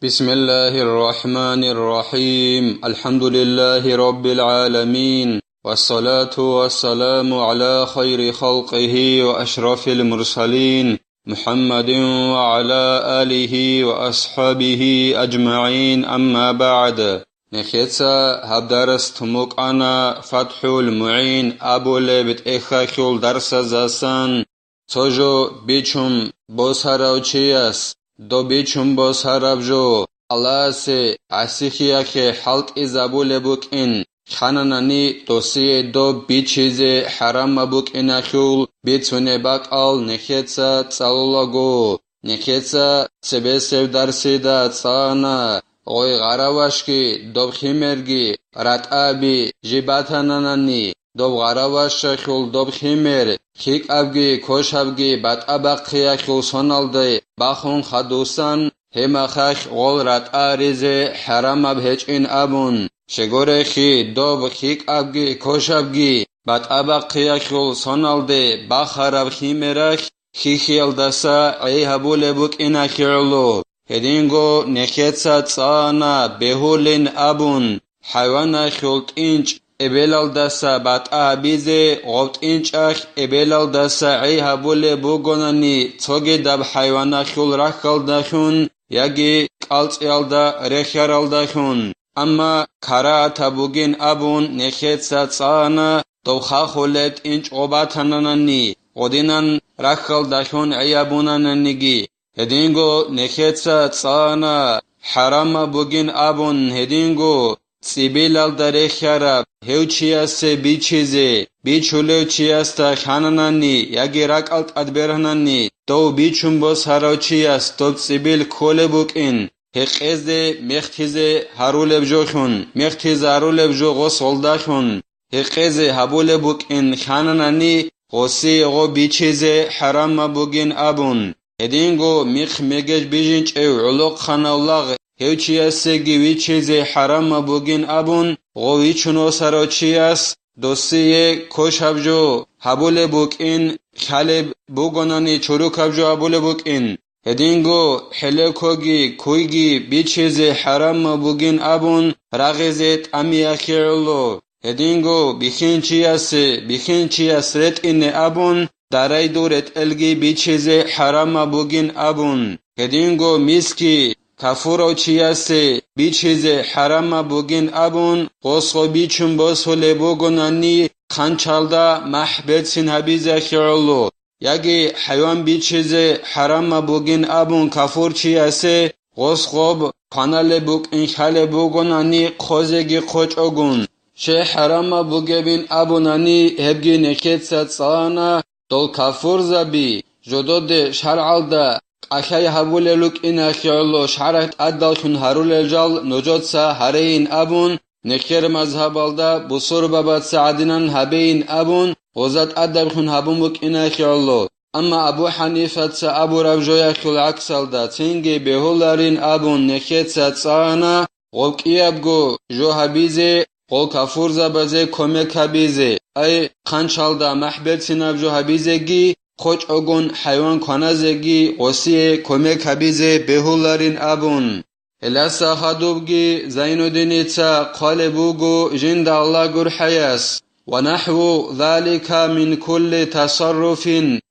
بسم الله الرحمن الرحيم الحمد لله رب العالمين والصلاة والسلام على خير خلقه وأشرف المرسلين محمد وعلى آله وأصحابه أجمعين أما بعد نخيتسا هبدرس تموك أنا فتح المعين أبو لبت إخاكول درس زاسان توجو بيچم بوسهراوچياس دو بیچون باز هرابجو الله سه عسیخیا که حلق ازابول بوک این خاننانی دوسیه دو بیچیز حرام بوک این اخیول بیتونه باک آل نخیتسا تسالولاگو نخیتسا سبه سب درسی دا تسانا غوی غراوشکی دو خیمرگی رات آبی جیباتانانانی دو غراوش خول دو خیمر خیک ابگی کوش ابگی بات ابق خیا خول سونالده باخون خدوسان هما خخ غول رات آریز حرام اب هچ این ابون شگوره خی دو خیک ابگی کوش ابگی بات ابق خیا خول سونالده باخراب خیمرخ خیخیل دسا ای هبول بوک اینا خیلو هدینگو نخیتسا تسانا بهولین ابون حیوان خولت اینچ ابلال دسا بات آبیزه غوت اینچاخ ابلال دسا عی هبول بوگونانی توگی دب حیوانا خول رخال دخون یگی قلط یالدا رخیارال دخون اما کارا تبوگین ابون نخیت ساتسانا دوخا خولت اینچ غباتانانانی غدینان رخال دخون عی ابونانانیگی هدینگو نخیت ساتسانا حرام بوگین ابون هدینگو سیبیلال داره خراب هیو چیاسته بی چیزه بی چولو چیاسته خاننانی یکی رکالت ادبرهنانی دو بی چون باز هراو چیاست دو سیبیل کول بوک این هقیزه مختیزه هرول بجو خون مختیزه هرول بجو غسل دا خون هقیزه هبول بوک این خاننانی غسی غو بی چیزه حرام بوگین ابون هدینگو میخ میگج بیجینچ او علوق خانولاغ هیو چیاسته گیوی چیزه حرام بوگین ابون غوی چونو سرا چیاست دوستیه کوش هبجو هبول بوک این خالب بوگونانی چروک هبجو هبول بوک این هدینگو حلکوگی کویگی بی چیزه حرام بوگین ابون رغزت امی اخیرلو هدینگو بیخین چیاست رت این ابون دارای دورت الگی بی چیزه حرام بوگین ابون هدینگو میسکی کافورو چیاسته بی چیزه حرام بوگین ابون قصو بیچون بسول بوگونانی خانچالدا محبت سین حبیزه خیرلو یکی حیوان بی چیزه حرام بوگین ابون کافور چیاسته قصو کانال بوگ این خال بوگونانی خوزگی خوچ اگون شه حرام بوگبین ابونانی هبگی نکت ساتسانا دول کافور زبی جدود شرعالدا اخی هبول لوک این اخیالو شرعت ادالشون هرول الجال نجات سا هرین ابون نکر مذهب الدا بسور بابات سعدینان هبین ابون غزت ادالشون هبون بوک این اخیالو اما ابو حنیفت سا ابو ربجوی اخیال عکس الدا تینگی بهولارین ابون نکت ساتسانا غوکی ابگو جو هبیزه غو کافور زبازه کمک هبیزه ای خانچالدا محبت سینب جو هبیزگی خوچ اگون حیوان کنازگی قصی کمک حبیزه بهولارین ابون الاسا خدوبگی زینودینیتا قالبوگو جند الله گر حیاس ونحو ذلك من كل تصرف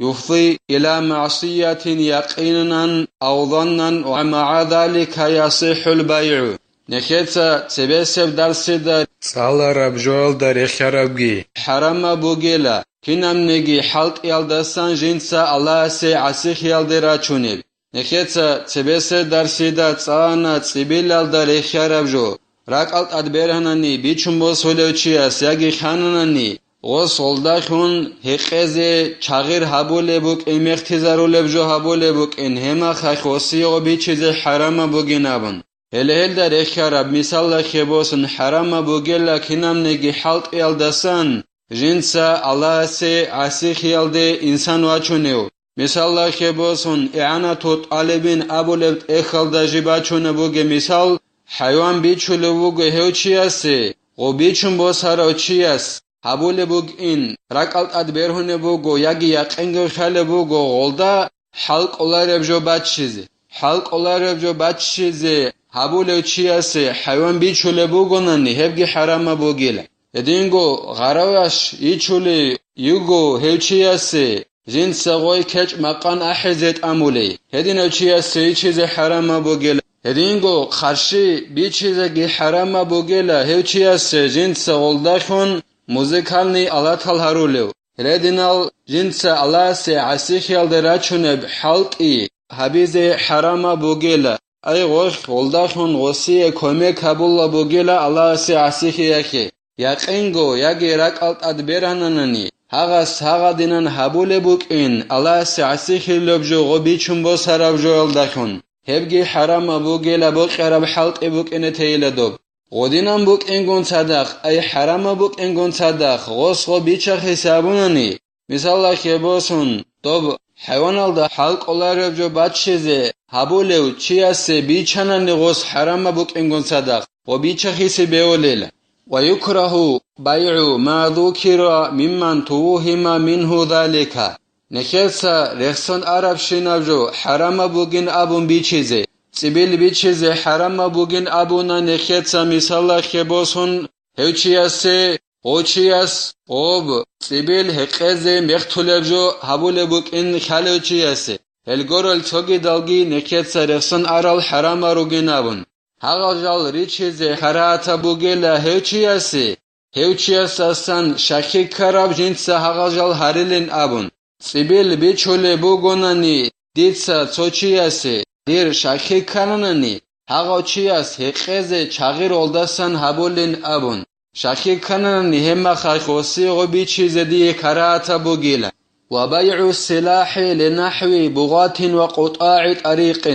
يفضي إلى معصية يقينا أو ظنا ومع ذلك يصح البيع نخيتا تبسب درس دا سالا ربجوال دا رخربگی حرام بوگیلا کنم نگی حلق یالدستان جنسا الله سه عسیخ یالدرا چونیب نخیتا تبسه درسی دا تسانا تسیبیل یالدر خیارب جو راکالت ادبرهنانی بیچون باز هلو چیاست یکی خاننانی غوز غلده خون حقیزه چغیر هبول بوک این مختیزارول بجو هبول بوک این هما خخوصی و بیچیز حرام بوگی نبون هل در خیارب مثال خیبوسن حرام بوگیلا کنم نگی حلق یالدستان جنسا الله سه عسیخ یالده انسان واچونیو مثال که باسون اعانه توت آلبین ابولبت اخال دا جیبا چونه بوگه مثال حیوان بیچولو بوگه هیو چیاسته غو بیچون باس هراو چیاست هبول بوگ این رکالت ادبرهونه بوگو یکی یقینگو خاله بوگو غلده حلق اولار بجو بد چیزه حلق الله جو بچیزه هبول چیاسه حیوان بیچوله بوگوننی هبگی حرام بوگیله ادینگو غراوش ایچوله یوگو هوچیاسه زین سقوی کچ مقان احزت امولی هدین چیاسه ای چیز حرام بوگیله ادینگو خرشی بی چیزه گی حرام بوگیله هوچیاسه زین سقولداخون موزیکالنی آلاتال هرولیو هدینال جنس الله سه عسیخیال دراچونه حلقی حبیز حرام بوگیله ای غوش غلداخون غصی کمی کبولا بوگیله الله سه عسیخیاکی یقینگو یکی رکالت ادبیراننانی هغس هغا دینن حبول بوکین الله سه عسیخیل بجو غبی چنبو سراب جو الداخون هبگی حرام بوگیله بوقرب حلقی بوکین تیل دوب غدینم بوکینگون صدق ای حرام بوکینگون صدق غص غبی چه حسابونانی مثلا که باسون دوب حیوان الدا حلق الله جو بچیزه حبولو چیاسه بیچنن غص حرام بوکینگون صدق و بیچه حسی بیولیل و یکره بیع ما ذکر ممن توهم منه ذلك نکسا رخصان عرب شنوجو حرام بوگین ابون بیچیزه سیبیل بیچیزه حرام بوگین ابونا نکسا مثلا که باسون هوچیاسه اوچیاس اوب سیبیل حقیزه مختولبجو حبول بوکین خلوچیاسه الگورل توگی دلگی نکت رخصان عرال حرام روگین ابون هغال جال ریچیزه حراتا بوگیلا هوچیاسه هوچیاسستان شکی کراب جنس هغال جال هریلین ابون سیبیل بیچوله بوگونانی دیتسا چوچیاسه دیر شکی کننانی هغال چیاس حقیزه چغیر اولدستان حبولین ابون شکی کننانی همه خیخوسی غو بیچیزه دی حراتا بوگیلا و بیع السلاح لنحو بغات و قطاع طریق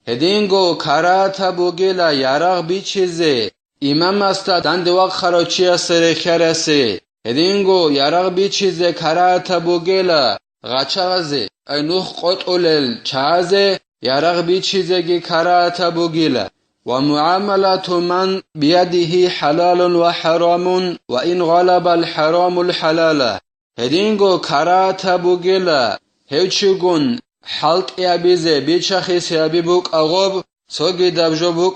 هدینگو کاراتا بوگیلا یارق بیچیزه امام استا دند وقت خراچی سرخرسه هدینگو یارق بیچیزه کاراتا بوگیلا غچغزه اینوخ قطولل چازه یارق بیچیزه گی کاراتا بوگیلا و معاملات من بیده حلال و حرام و این غلب الحرام الحلال هدینگو کاراتا بوگیلا هوچگون حلق یابیزه بیچخی سیابی بوک اغوب سوگی دبجو بوک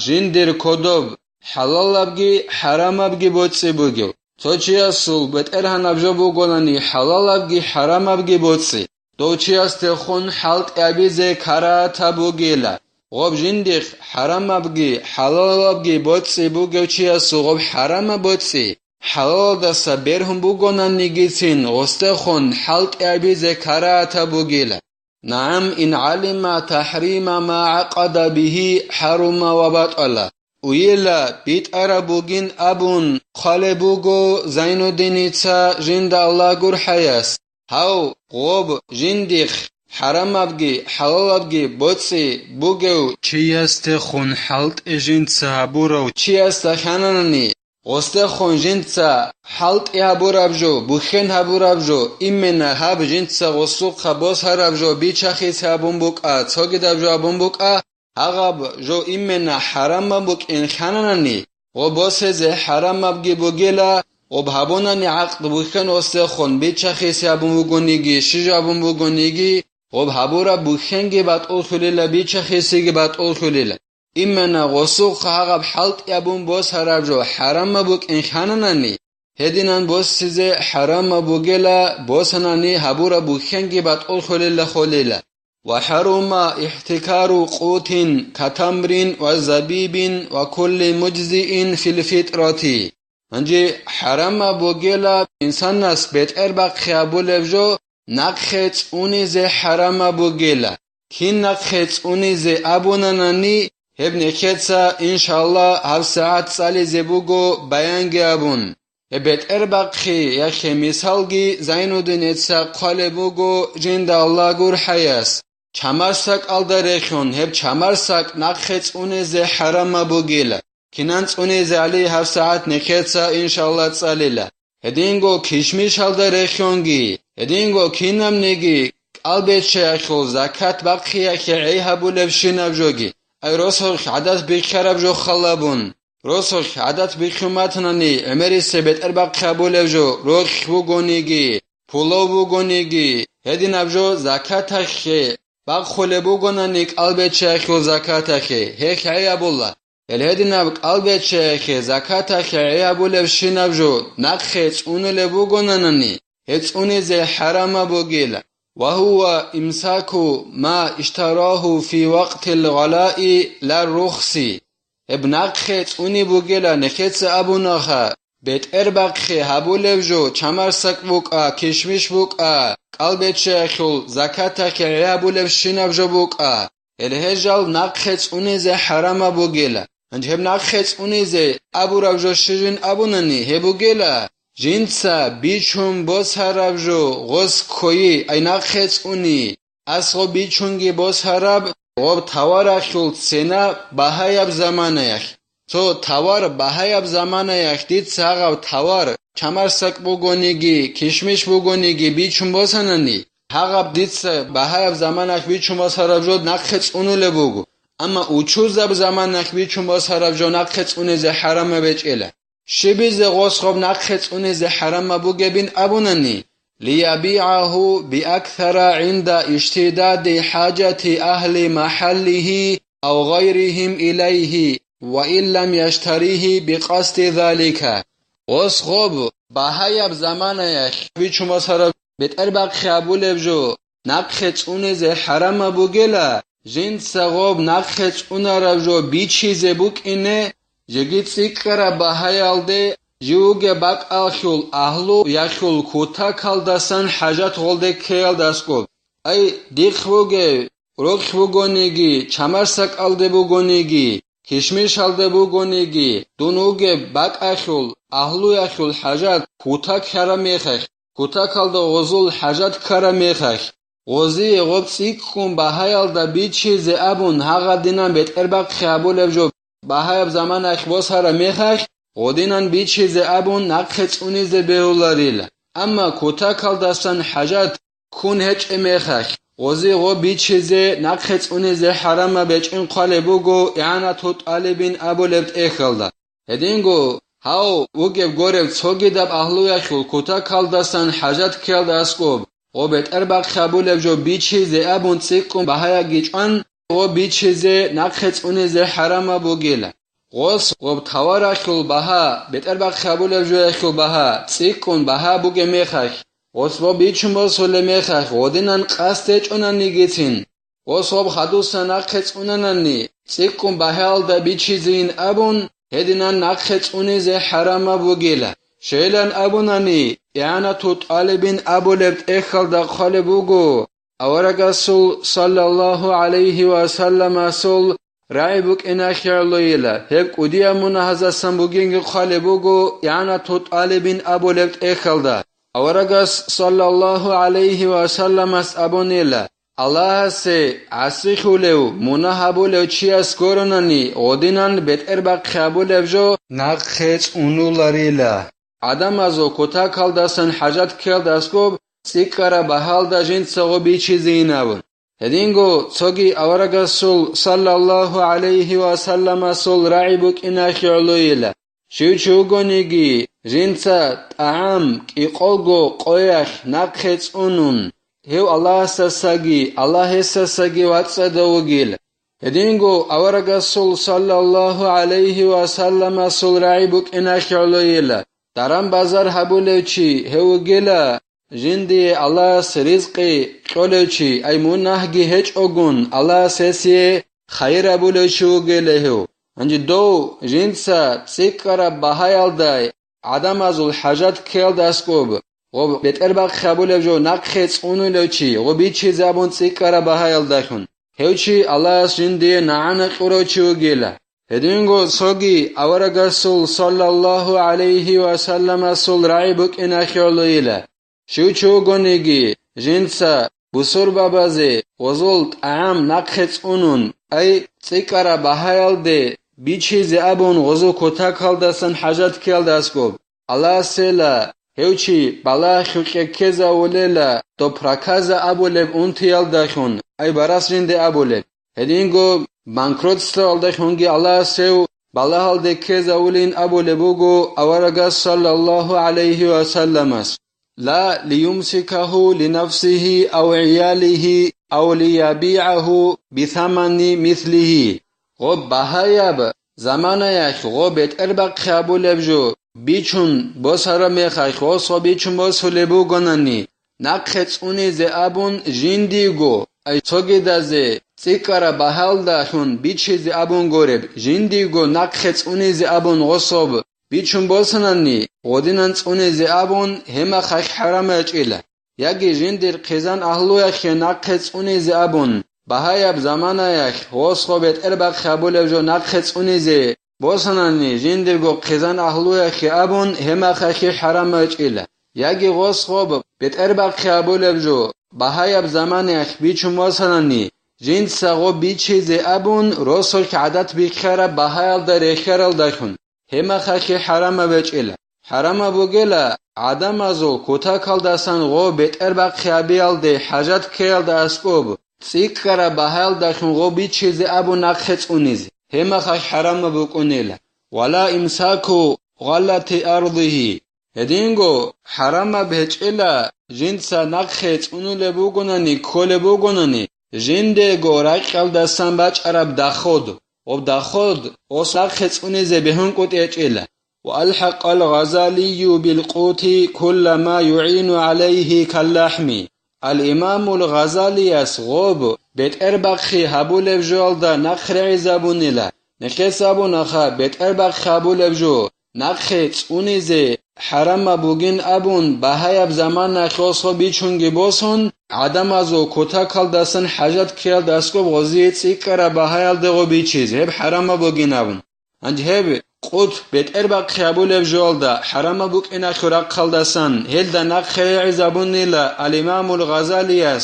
جندیر کدوب حلال ابگی حرام ابگی بوچی بوگیو توچی اصول بتر هن ابجو بوگولانی حلال ابگی حرام ابگی بوچی دوچی استخون حلق یابیزه کاراتا بوگیلا غوب جندیخ حرام ابگی حلال ابگی بوچی بوگیو چی اصول غوب حرام بوچی حلال دستا برهم بوگونن نگیتین غستخون حلق یابیزه کاراتا بوگیلا نعم إن علم تحريم ما عقد به حرم وبطل ويلا بيت أربوغين أبون خالبوغو زينو دينيتسا جند الله gur حياس هاو غوب جنديخ حرام أبگي حلال أبگي بوتسي بوغو چيست خون حلت جندسا بورو چيست خانانني غسته خون جنسا حلق هبورابجو بوخن هبورابجو ایمنا هب جنسا غسوق خباس هرابجو بیچخیس هبون بوکا تاگی دبجو هبون بوکا هغب جو ایمنا حرام بوک این خاناننی و باسه حرام ابگی بوگیلا و بهبونانی عقد بوخن غسته خون بیچخیس هبون بوگونیگی شیج هبون بوگونیگی و بهبورا بوخنگی بات اولخولیلا بیچخیسیگی بات اولخولیلا ایمنا غسوق هغب حلق یابون باس هرابجو حرام بوک این خانانانی هدینان باس سیزه حرام بوگیلا باسنانی هبورا بوخنگی بات اول خولیلا خولیلا و حرام احتکار قوت کتمرین و زبیب و کل مجزئین فی الفطراتی انجی حرام بوگیلا انسان ناس بیت اربق خیابولفجو نقخت اونیز حرام بوگیلا کین نقخت اونیز ابونانانی هب نکتسا انشالله هر ساعت سالی زبوگو بیانگی ابون هبت اربقی یخی مثالگی زینو دنیتسا قالبوگو جند الله gur حیاس چمرسک الدرخون هب چمرسک نقخت اونیز حرام بوگیلا کنانس اونیز علی هر ساعت نکتسا انشالله سالیلا هدینگو کشمیش الدرخونگی هدینگو کینم نگی البت شیخو زکات بقی یخی عیه بولفشین ابجوگی ای روسخ عادت بیخراب جو خلابون روسخ عادت بیخماتنانی عمری سبت اربق قبول جو روخ بوگونیگی پولو بوگونیگی هدین ابجو زکات خی بخل بوغناني قلبت شيخ زكاتك هيك عيابولا الهدنا قلبت شيخ زكاتك عيابولا شنابجو نخيت اون لبوغنانني هيت اون زي حرام بوغيلا وهو إمساك ما اشتراه في وقت الغلاء لا رخصي ابنخت اوني بوغيلا نخيت ابونخا بيت اربخي هابولفجو چمرسك بوكا كشمش بوكا قلبت شيخل زكاتك عيابولف شنابجو بوكا الهجال نخيت اوني زي حرام بوغيلا انج هب نخيت اوني زي ابو ربجو شجن ابونني هبوغيلا جنسا بیچون باز هرب جو غز کوی اینا خیت اونی اصلا بیچونگی باز هرب غاب توار اخیل سینا بهایب زمانه یخ تو توار بهایب زمانه یخ دید ساقب توار چمرسک بگونیگی کشمش بگونیگی بیچون باز هننی هاقب دید سا بهایب زمانه یخ بیچون باز هرب جو نخیت اونو لبوگو اما اوچوز دب زمان یخ بیچون باز هرب جو نخیت اونی زی حرم بیچ ایله شبيز غصخب نقخت اونز حرم بوغبين ابونني ليبيعه بأكثر عند اشتداد حاجة أهل محله أو غيرهم إليه وإن لم يشتريه بقصد ذلك غصخب بهايب زمان يخ بيچو مسارب بتربق خابول بجو نقخت اونز حرم بوغلا جنس غب نقخت اونر بجو بيچيز بوك إنه جگیت سیکرا بهایالده جوگه باک آخیل اهلو یخیل کوتا کالداسن حاجت غلده کیل داسکول ای دیخ بوگه روخ بوگونیگی چمرسک آلده بوگونیگی کشمیش آلده بوگونیگی دونوگه باک آخیل اهلو یخیل حاجت کوتا کرا میخخ کوتا کالده غزول حاجت کرا میخخ غزی غب سیکون بهایالده بی چیز ابون هاگا دینن بیت ارباق خیابول بجو بهایب زمان اخباس هر میخخ غدینن بی چیز ابون نقخت اونیز بیولاریل اما کوتا کالدستان حاجت کون هچ میخخ غزی غو بی چیز نقخت اونیز حرم بیچ این قالبوگو اعانتو طالبین ابو لبت ایخلده هدینگو هاو وگب گورب چوگی دب اهلو یخل کوتا کالدستان حاجت کل دستگوب غو بیت ارباق خبول بجو بی چیز ابون سیکون بهایا گیچان غو بی چیزه نقخت اونیز حرام بوگیله غوص غب توار اخیل بها بیتر با خبول جو اخیل بها سیکون بها بوگه میخخ غوص با بیچون با سوله میخخ غودینن قصدش اونن نیگیتین غوص غب خدوس نقخت اونن نی سیکون بها دا بی چیزین ابون هدینن نقخت اونیز حرام بوگیله شیلن ابوننی اعانتو طالبین ابو لبت اخل دا خالبوگو اورگاسول صلی الله علیه و سلم سول رایبوک اناخیرلویلا هک اودیا منهزا سنبوگینگ خالبوگو یعنی تو طالبین ابو لبت اخلدا اورگاس صلی الله علیه و سلم اس ابونیلا الله سه عسیخولو منهبولو چیاس کورونانی اودینان بیت ارباق خابولو جو نقخت اونولاریلا آدم ازو کتا کالداسن حاجت کالداسکوب سیکارا بحال جن سغو بی چیزی نبود هدینگو سوگی اورگاسول صلی الله علیه و سلم سول رعیبوک ایناخی علویلا شوچوگونیگی جنسا تعام ایقوگو قویخ نقخت اونون هیو الله سساگی الله سساگی واتسادوگیل هدینگو اورگاسول صلی الله علیه و سلم سول رعیبوک ایناخی علویلا درم بازار حبولوچی هیو گیلا جندي الله سرزقي قولوچي اي منهجي هج اوغون الله سيسي خير ابولوچو گلهو انج دو جنسا سيكرا بهايال داي عدم از الحاجات كيل داسكوب و بيتر باق خبول جو نقخت اونولوچي و بي چي زبون سيكرا بهايال داخون هوچي الله جندي نعن قروچو گلا هدينگو سوگي اورگاسول صلى الله عليه وسلم سول رايبوك اناخيولويلا شوچوگونیگی جنسا بسور بابازه وزولت عام نقخت اونون ای سیکارا بحایل ده بی چیز ابون غزو کتا کالداسن حاجت کالداسکوب الله سیلا هوچی بلا خلقه کزا ولیلا دو پراکازا ابولب اون تیال داخون ای براس جنده ابولب هدینگو بانکروت ستال داخونگی الله سیو بلا halde keza ulin abulebugو اورگا صلی الله علیه و سلم است لا ليمسكه لنفسه أو عياله أو ليبيعه بثمن مثله. غب بهايب زمانيك غبت أربق خابول بجو بيچون بوسر ميخايخ وصو بيچون بوسو لبو گناني نقخت اوني زي ابون جنديگو اي توگي دازي تيكارا بحال داخون بيچي زي ابون گورب جنديگو نقخت اوني زي ابون غصوب بيچون بوسناني غودينان اوني زي ابون هما خايخ حرام اچيلا ياگي جندير قيزان اهلويخ نقخت اوني زي ابون بهايب زمانيك وصو بيت أربق خابول بجو نقخت اوني زي بوسناني جندرگو قيزان اهلويا خيابون هما خاكي حرام اچيلا ياگي غوص خوب بيت اربق خيابول بجو بهايب زمان بيچون بوسناني جند ساغو بيچي زي ابون روسو كعدت بيخيرا بهايل دا ريخيرل داخون هما خاكي حرام بچيلا حرام بوگيلا عدم ازو كوتا كال داسان غو بيت اربق خيابيل دي حاجات كيل دا اسكوب سيكرا بهايل داخون غو بيچي زي ابون نقخت اونيزي هما خاك حرام بوكونيلا ولا إمساكو غلط أرضه هدينغو حرام بهجئلا جنسا نقخت اونو لبوگوناني كول بوگوناني جندگو راقل دستان باج عرب داخود وبداخود وصاقخت اوني زبهن قد اجئلا وألحق الغزالي بالقوت كل ما يعين عليه كاللحم. الإمام الغزالي غوب بيت أربخي هبول بجول دا نخرع زبونيلا نخي سابونخا بيت أربخ هبول بجو نخيت اونيزي حرام بوگين ابون بهايب زمان نخوصو بيچونگي بوسون عدم ازو كوتا كال داسن حاجات كيل داسكو غزيت سيكرا بهايل دغو بيچيز هب حرام بوگين ابون انج هب قوت بيت أربخ هبول بجول دا حرام بوك انا خراق كال داسن هل دا نخرع زبونيلا الإمام الغزالي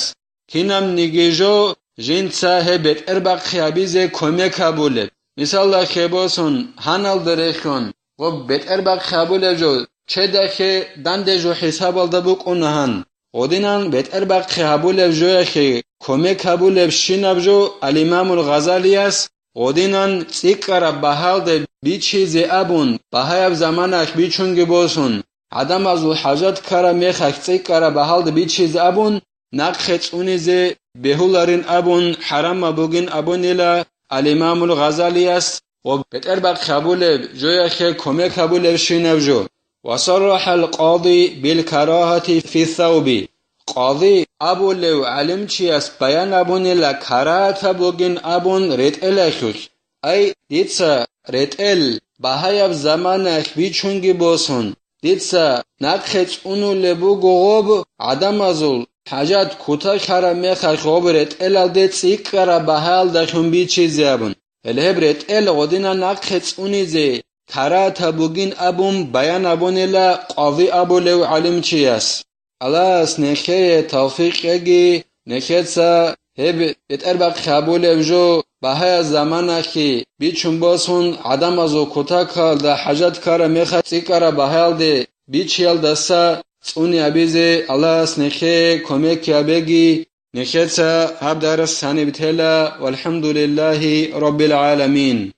كينام نيجيجو جين صاحب بيت أربخ خيابيزي كومي كابولب مثال خيبوسون هانال دريخون غب بيت أربخ خابولب جو چه دخي دنده جو حساب الدبوك اونهان غدينان بيت أربخ خابولب جو يخي كومي كابولب شيناب جو الإمام الغزالي غدينان تيكارا بحال ده بيچي زي ابون بحايب زمانك بيچونگي بوسون عدم ازو حاجات كارا ميخاك تيكارا بحال ده بيچي زي ابون نقخت اوني زي بهولارين ابون حرام بوگين ابون الى الإمام الغزالي وبيت أربق خابولب جو يخي كومي كابولب شينب جو. وصرح القاضي بالكراهة في الثوب. قاضي ابو لو علم چياس بيان ابون الى كراهة بوگين ابون ريتل اخوش اي ديتسا ريتل بهايب زمانك بيچونگي بوسون ديتسا نقخت اونو لبو گوغوب عدم ازول حاجات کوتا خرا میخا خبرت ال دت سیکرا بحال دخون بی چیزی ابون الهبرت ال غدینا نقخت اونیزه کرا تبوگین ابون بیان ابون ال قاضی ابو لو علم چیاس الاس نخه توفیق اگی نخهتسا هب اتربق خابول ابجو بهای زمانه که بیچون باسون عدم ازو کوتا کال ده حاجات کارا میخا سیکرا بحال ده بیچیل دستا اونی ابیزه الله سنخه کمک یابگی نخیتسا هب درس هنی بتهلا والحمد لله رب العالمين.